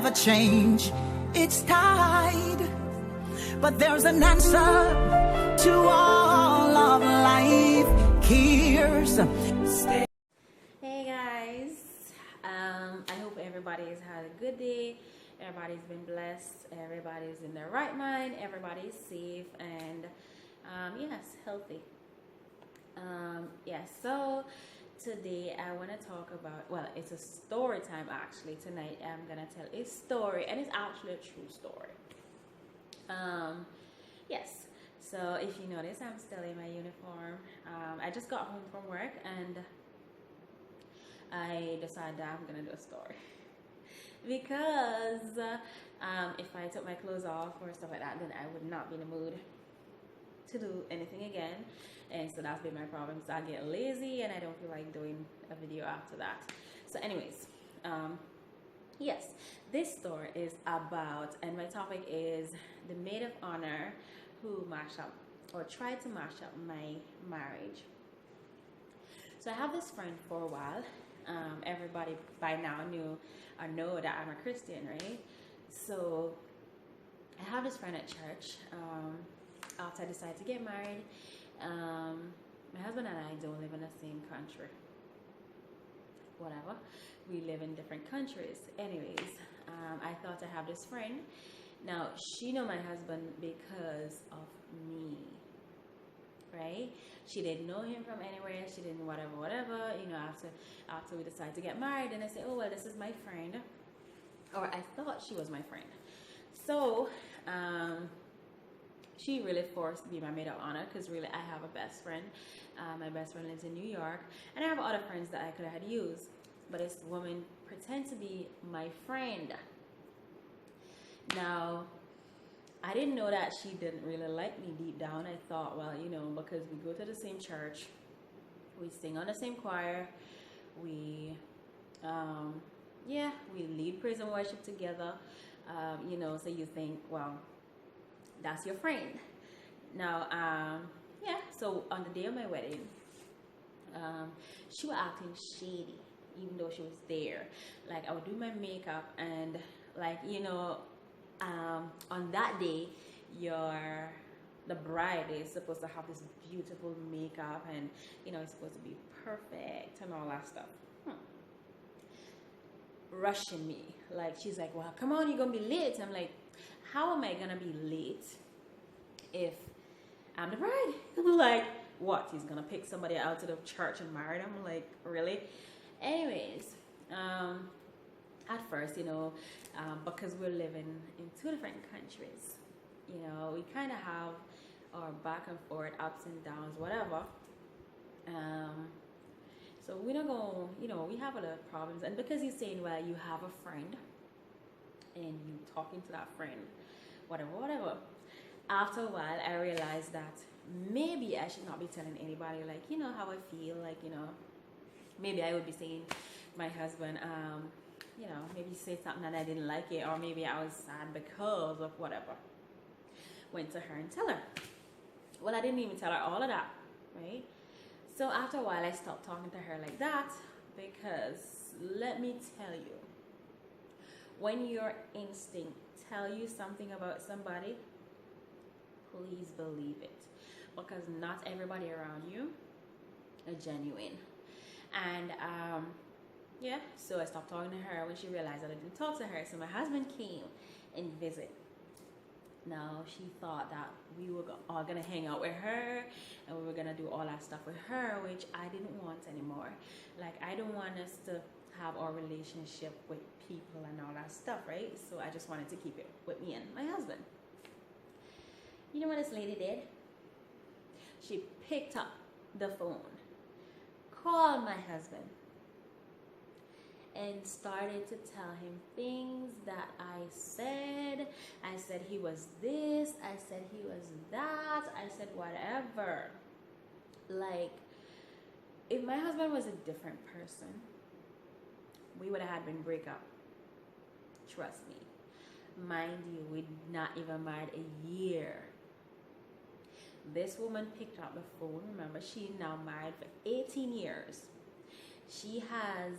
never change its tide. But there's an answer to all of life. Here's Hey guys, I hope everybody's had a good day. Everybody's been blessed. Everybody's in their right mind. Everybody's safe and yes, healthy. Yes. So today I want to talk about. Well, it's a story time actually. Tonight I'm gonna tell a story, and it's actually a true story. Yes. So if you notice, I'm still in my uniform. I just got home from work and I decided that I'm gonna do a story because if I took my clothes off or stuff like that, then I would not be in the mood to do anything again, and so that's been my problem. So I get lazy and I don't feel like doing a video after that. So anyways, yes, this story is about, and my topic is the maid of honor who mashed up or tried to mash up my marriage. So I have this friend for a while. Everybody by now know that I'm a Christian, right? So I have this friend at church. After I decided to get married, my husband and I don't live in the same country. Whatever, we live in different countries. Anyways, I thought I have this friend. Now she know my husband because of me, right? She didn't know him from anywhere. She didn't whatever. You know, after we decided to get married, and I said, oh well, this is my friend, or I thought she was my friend. So she really forced to be my maid of honor because really I have a best friend. My best friend lives in New York, and I have other friends that I could have used, but this woman pretends to be my friend. Now, I didn't know that she didn't really like me deep down. I thought, well, you know, because we go to the same church, we sing on the same choir, we lead praise and worship together, you know, so you think, well, that's your friend. Now, so on the day of my wedding, she was acting shady, even though she was there. Like, I would do my makeup, and like, you know, on that day, the bride is supposed to have this beautiful makeup, and you know, it's supposed to be perfect and all that stuff. Rushing me, like, she's like, well, come on, you're gonna be late. I'm like, how am I gonna be late if I'm the bride? Like, what, he's gonna pick somebody out of the church and marry them? Like, really? Anyways, at first, you know, because we're living in two different countries, you know, we kind of have our back and forth, ups and downs, whatever. So we're not going, you know, we have a lot of problems. And because he's saying, well, you have a friend and you talking to that friend, whatever. After a while, I realized that maybe I should not be telling anybody, like, you know, how I feel, like, you know, maybe I would be saying my husband, you know, maybe say something and I didn't like it, or maybe I was sad because of whatever. Went to her and tell her. Well, I didn't even tell her all of that, right? So after a while, I stopped talking to her like that, because let me tell you, when your instinct tell you something about somebody, please believe it, because not everybody around you are genuine. And so I stopped talking to her when she realized that I didn't talk to her. So my husband came and visit. Now she thought that we were all gonna hang out with her and we were gonna do all that stuff with her, which I didn't want anymore. Like, I don't want us to have our relationship with people and all that stuff, right? So I just wanted to keep it with me and my husband. You know what this lady did? She picked up the phone, called my husband, and started to tell him things that I said. I said he was this, I said he was that, I said whatever. Like, if my husband was a different person, we would have had been break up. Trust me. Mind you, we'd not even married a year. This woman picked up the phone. Remember, she's now married for 18 years. She has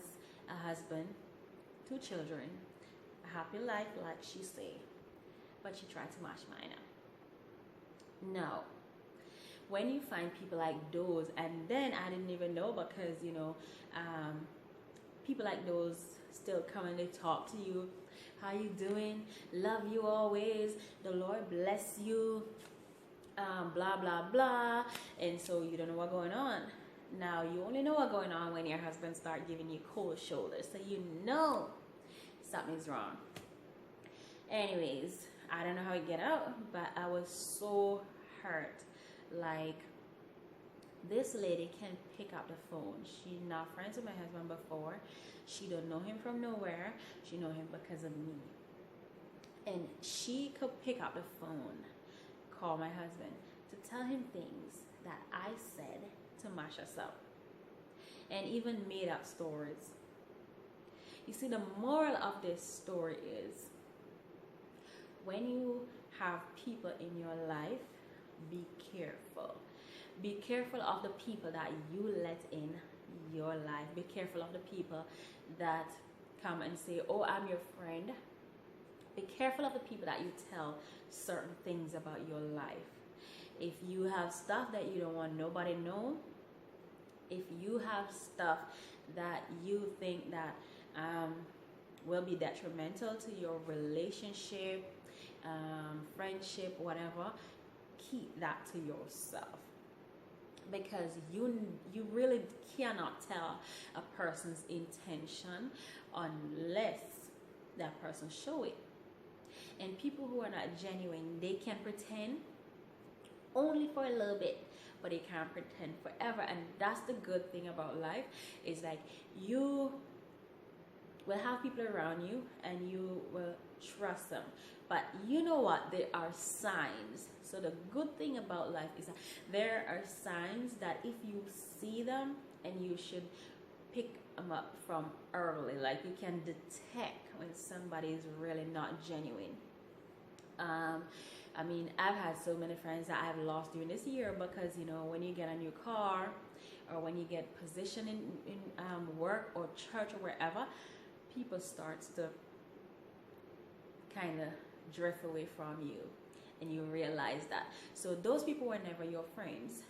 a husband, 2 children, a happy life, like she say, but she tried to mash mine up. Now, when you find people like those, and then I didn't even know, because people like those still come and they talk to you. How you doing? Love you always. The Lord bless you. Blah blah blah. And so you don't know what's going on. Now you only know what's going on when your husband start giving you cold shoulders, so you know something's wrong. Anyways, I don't know how it get out, but I was so hurt. Like, this lady can pick up the phone. She not friends with my husband before. She don't know him from nowhere. She know him because of me. And she could pick up the phone, call my husband to tell him things that I said to mash us up, and even made up stories. You see, the moral of this story is, when you have people in your life, be careful. Be careful of the people that you let in your life. Be careful of the people that come and say, oh, I'm your friend. Be careful of the people that you tell certain things about your life. If you have stuff that you don't want nobody to know, if you have stuff that you think that will be detrimental to your relationship, friendship, whatever, keep that to yourself. Because you really cannot tell a person's intention unless that person show it. And people who are not genuine, they can pretend only for a little bit, but they can't pretend forever. And that's the good thing about life, is like, you will have people around you and you will trust them, but you know what, there are signs. So the good thing about life is that there are signs that if you see them, and you should pick them up from early. Like, you can detect when somebody is really not genuine. I mean, I've had so many friends that I've lost during this year, because when you get a new car, or when you get position in work or church or wherever, people starts to kind of drift away from you, and you realize that. So those people were never your friends,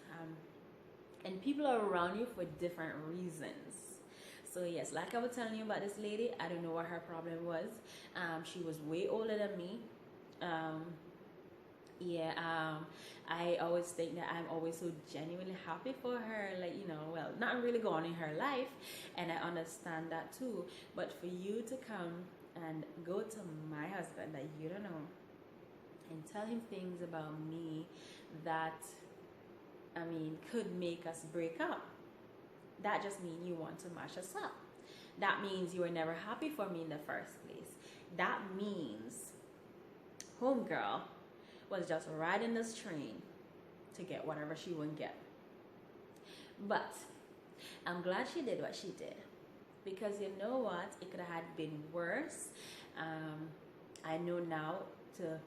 and people are around you for different reasons. So yes, like I was telling you about this lady, I don't know what her problem was. She was way older than me. I always think that I'm always so genuinely happy for her, like, well, not really going in her life, and I understand that too. But for you to come and go to my husband that you don't know and tell him things about me that, could make us break up, that just means you want to mash us up. That means you were never happy for me in the first place. That means homegirl was just riding this train to get whatever she wouldn't get. But I'm glad she did what she did, because you know what, it could have been worse. I know now to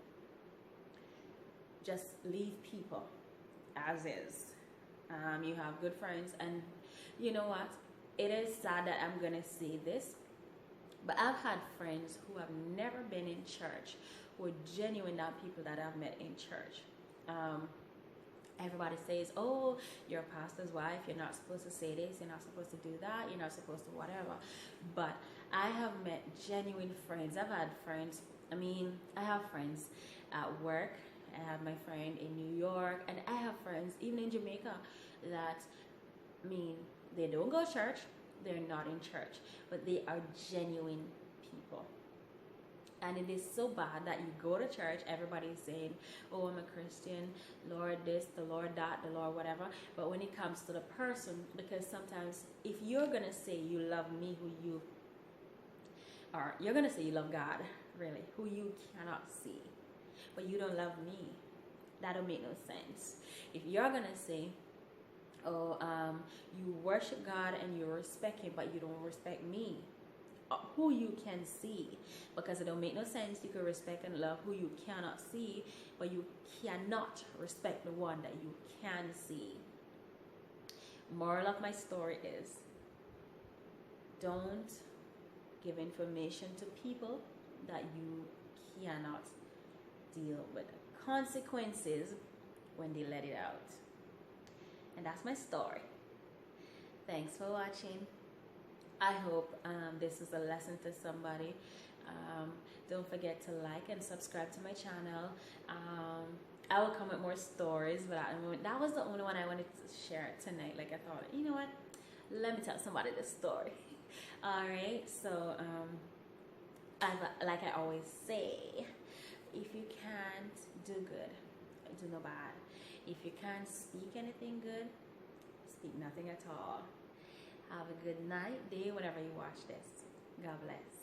just leave people as is. You have good friends, and you know what, it is sad that I'm gonna say this, but I've had friends who have never been in church, who are genuine, not people that I've met in church. Everybody says, oh, you're a pastor's wife, you're not supposed to say this, you're not supposed to do that, you're not supposed to whatever. But I have met genuine friends. I've had friends, I have friends at work. I have my friend in New York, and I have friends even in Jamaica that, they don't go to church, they're not in church, but they are genuine people. And it is so bad that you go to church, everybody's saying, oh, I'm a Christian, Lord this, the Lord that, the Lord whatever. But when it comes to the person, because sometimes if you're going to say you love me, you're going to say you love God, really, who you cannot see, but you don't love me, that don't make no sense. If you're going to say, you worship God and you respect him, but you don't respect me, who you can see, because it don't make no sense. You can respect and love who you cannot see, but you cannot respect the one that you can see. Moral of my story is, don't give information to people that you cannot deal with the consequences when they let it out. And that's my story. Thanks for watching. I hope this is a lesson to somebody. Don't forget to like and subscribe to my channel. I will come with more stories, but that was the only one I wanted to share tonight. Like I thought, you know what? Let me tell somebody this story. All right. So, like I always say, if you can't do good, do no bad. If you can't speak anything good, speak nothing at all. Have a good night, day, whenever you watch this. God bless.